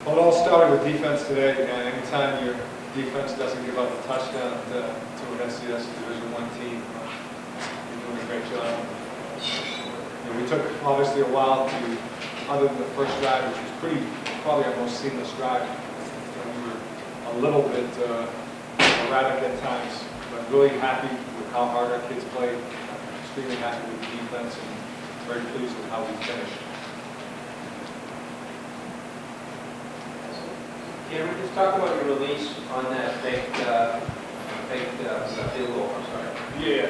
Well, it all started with defense today. Anytime your defense doesn't give up a touchdown to an SCS Division I team, you're doing a great job. We took obviously a while to, other than the first drive, which was probably our most seamless drive. We were a little bit erratic at times, but really happy with how hard our kids played. Extremely happy with the defense and very pleased with how we finished. Can we just talk about your release on that fake field goal? I'm sorry. Yeah.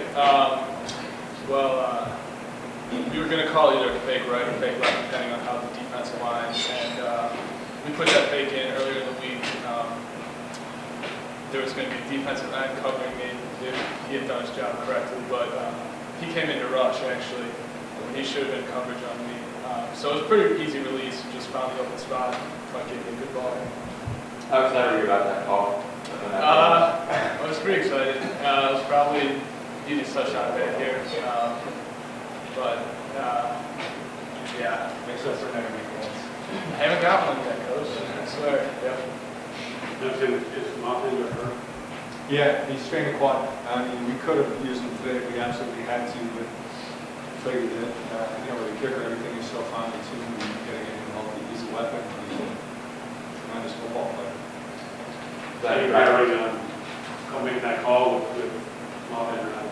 We were going to call either fake right or fake left, depending on how the defensive line. And we put that fake in earlier in the week. There was going to be a defensive end covering me if he had done his job correctly, but he came in to rush actually when he should have been coverage on me. So it was a pretty easy release. Just found the open spot. Thought gave me a good ball. How excited were you about that call? I was pretty excited. It was probably the easiest touchdown I've had here. Yeah. Makes up for negative points. I haven't got one yet, Coach. I swear. Yep. Is Muffin or her? Yeah, he strained a quad. I mean, we could have used him today if we absolutely had to, but Flaggy did. With the kicker, everything is so fine with him, getting him healthy. He's a weapon. He's a tremendous football player. Are you ready to come make that call with Muffin or not?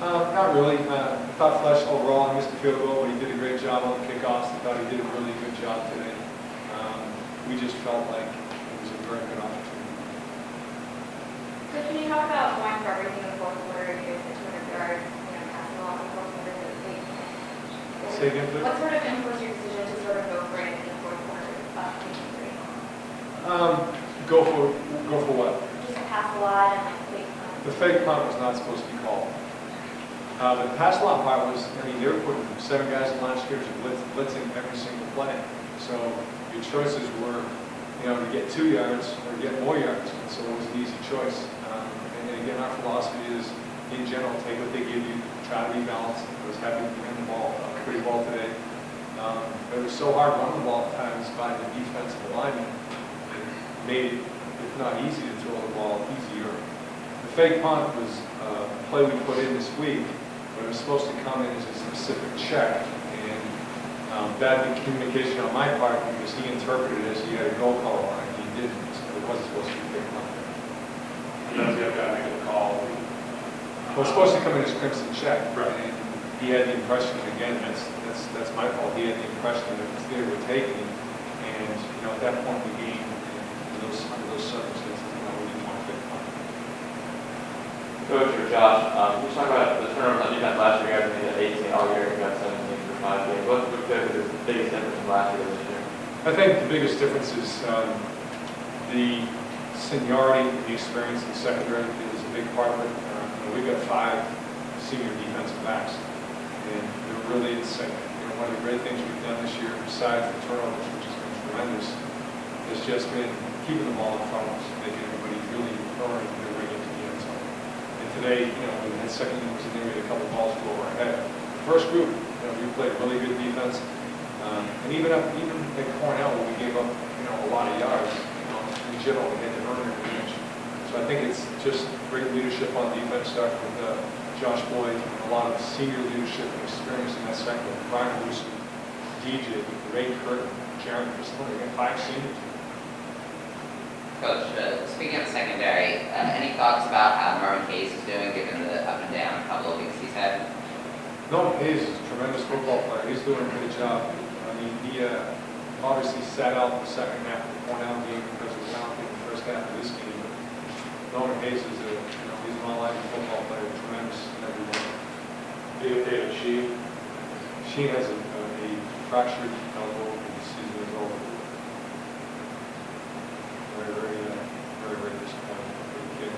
Not really. I thought Flesh overall missed the field goal, but he did a great job on the kickoffs. I thought he did a really good job today. We just felt like it was a very good opportunity. So can you talk about going for everything in the fourth quarter? You guys hit 200 yards, passing along the fourth quarter to the league. Say again, please? What sort of influenced your decision to sort of go for it in the fourth quarter of 2023? Go for what? Just pass a lot and fake punt. The fake punt was not supposed to be called. The pass a lot part was, they were putting 7 guys in line scrimmage and blitzing every single play. So your choices were, to get 2 yards or get more yards. And so it was an easy choice. And again, our philosophy is, in general, take what they give you, try to be balanced. I was happy to win the ball, pretty well today. It was so hard running the ball at times by the defensive lineman. It made it, if not easy, to throw the ball easier. The fake punt was a play we put in this week, but it was supposed to come in as a specific check. Bad communication on my part because he interpreted it as he had a goal color on it. He didn't. So it wasn't supposed to be a fake punt. He does have to make a call. Well, it's supposed to come in as crimson check. Right. And he had the impression, again, that's my fault. He had the impression that it's there we're taking. And, at that point in the game, under those circumstances, we didn't want to fake punt. Coach or Josh, you talk about the turnovers on defense last year. You guys made 18 all year. You got 17 for 5 games. What would be the biggest difference from last year to this year? I think the biggest difference is the seniority and the experience in the secondary is a big part of it. We've got 5 senior defensive backs, and they're really in sync. One of the great things we've done this year, besides the turnovers, which has been tremendous, has just been keeping the ball in front of us, making everybody really earn their way into the end zone. And today, we had second units in there, we had a couple balls go over our head. The first group, we played really good defense, and even at Cornell, when we gave up, a lot of yards, in general, we had to earn their range. So I think it's just great leadership on defense, starting with Josh Boyd, a lot of senior leadership and experience in that sector. Brian Russo, DJ, Ray Curtin, Jaron Christopher, we got 5 seniors. Coach, speaking of secondary, any thoughts about how Merwin Hayes is doing given the up and down couple of weeks he's had? No, Hayes is a tremendous football player. He's doing a good job. He obviously sat out the second half of the Cornell game because of the penalty in the first half of this game. Norman Hayes is he's an all-line football player, tremendous everywhere. Big update on Sheen. Sheen has a fractured elbow, and the season is over. Very disappointing for the kid.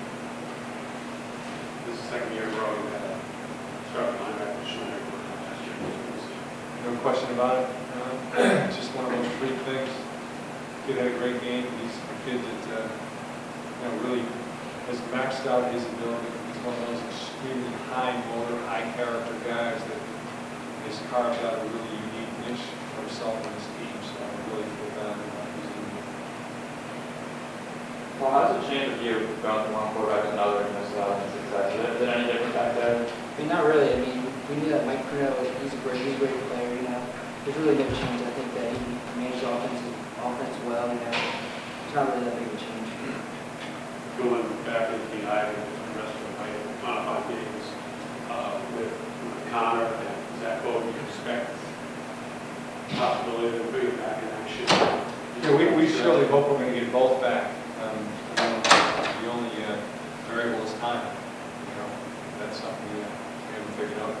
This is the second year in a row you had a starting linebacker Sheen. No question about it. It's just one of those freak things. Kid had a great game. He's a kid that really has maxed out his ability. He's one of those extremely high motor, high character guys that has carved out a really unique niche for himself and his team. So I really feel bad about his Well, how does it change with you going from one quarterback to another and this success? Is it any different back there? I mean, not really. I mean, we knew that Mike Pruno, he's a great player, you know. There's really no change. I think that he managed offense well, you know. It's not really that big of a change. Going back into the Ivy, the rest of my games with Connor and Zach Bowden, you expect possibility of bringing back in action. Yeah, we surely hope we're going to get both back. The only variable is time. You know, that's something we haven't figured out.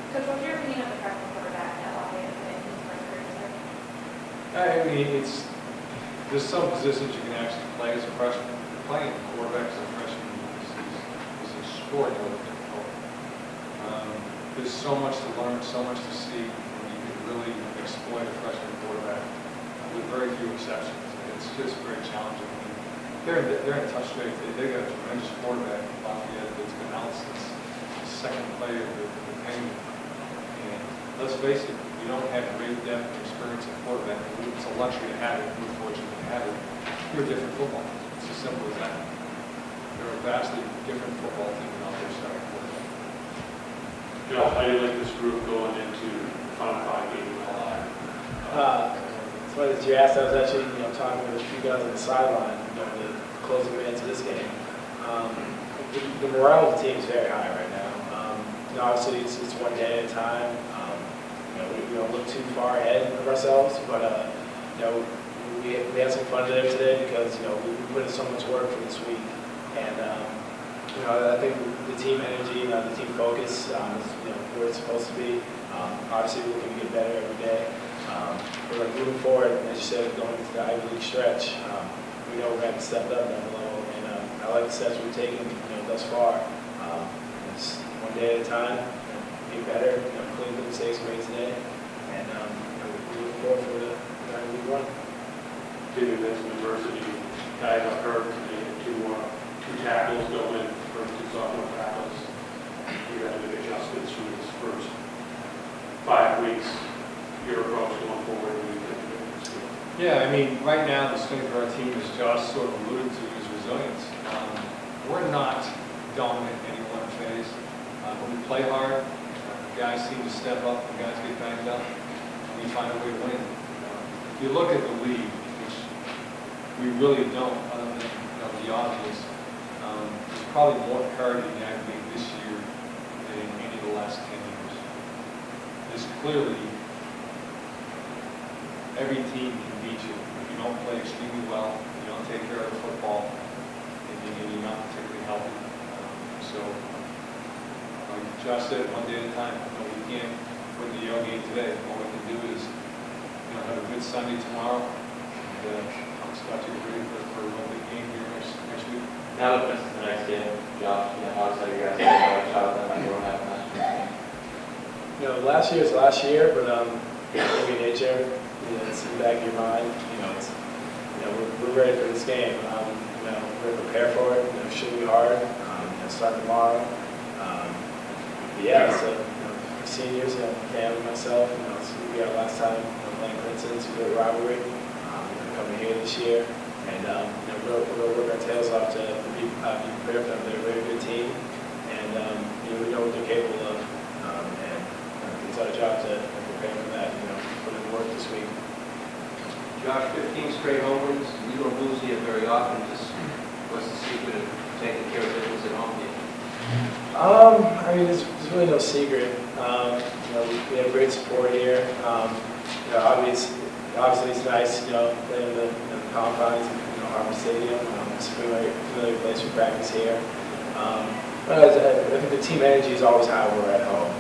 Coach, what's your opinion of the freshman quarterback at Lafayette in his first career start? I mean, there's some positions you can actually play as a freshman. Playing quarterback as a freshman is extraordinarily difficult. There's so much to learn, so much to see, and you can really exploit a freshman quarterback with very few exceptions. It's just very challenging. They're in touch rate. They got a tremendous quarterback in Lafayette that's been out since the second play of the Penguin. And let's face it, you don't have great depth and experience at quarterback. It's a luxury to have it. We're fortunate to have it. You're a different football. It's as simple as that. They're a vastly different football team than out there starting quarterback. Josh, how do you like this group going into the Final Five game with Alive? It's funny that you asked. I was actually, talking with a few guys on the sideline, the closing minutes of this game. The morale of the team is very high right now. Obviously, it's one day at a time. We don't look too far ahead of ourselves, but we had some fun today because we put in so much work for this week, and I think the team energy, the team focus is where it's supposed to be. Obviously, we're looking to get better every day. We're moving forward, as you said, going into the Ivy League stretch. We know we're going to step up another level, and I like the steps we've taken thus far. It's one day at a time, be better, clean the mistakes we made today, and we look forward for the Ivy League run. Given this adversity, guys got hurt, they had two tackles go in, first two sophomore tackles. You had to make adjustments through this first 5 weeks. Your approach going forward? Yeah, I mean, right now the strength of our team, as Josh sort of alluded to, is resilience. We're not dominant in any one phase. When we play hard, guys seem to step up, and guys get banged up, and we find a way to win. If you look at the league, which we really don't, other than the obvious, there's probably more parity in the Ivy League this year than in any of the last 10 years. There's clearly every team can beat you if you don't play extremely well, if you don't take care of the football, and you're not particularly healthy. So, like Josh said, one day at a time. We can't win the Yale game today. All we can do is have a good Sunday tomorrow, and start to get ready for a big game here next week. Now that this is the next game, Josh, how excited you guys are about them like what happened last year? Last year is last year, but maybe nature. It's in the back of your mind. We're ready for this game. We're prepared for it. It should be hard. Start tomorrow. So seniors, family, myself. This will be our last time playing Princeton. It's a good rivalry. We're coming here this year, and we'll work our tails off to be prepared for them. They're a very good team, and we know what they're capable of. And it's our job to prepare for that. Put in work this week. Josh, 15 straight home wins. You don't lose here very often. Just what's the secret of taking care of business at home here? There's really no secret. We have great support here. Obviously it's nice, playing in the confines of Harvard Stadium. It's a familiar place for practice here. I think the team energy is always high when we're at home.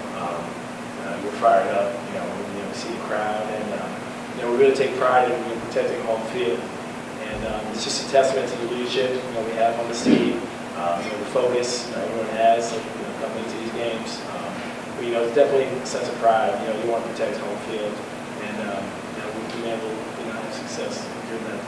We're fired up. We see the crowd, and we really take pride in protecting home field. And it's just a testament to the leadership we have on this team. The focus everyone has coming into these games. But it's definitely a sense of pride. You want to protect home field, and we've been able to have success doing that.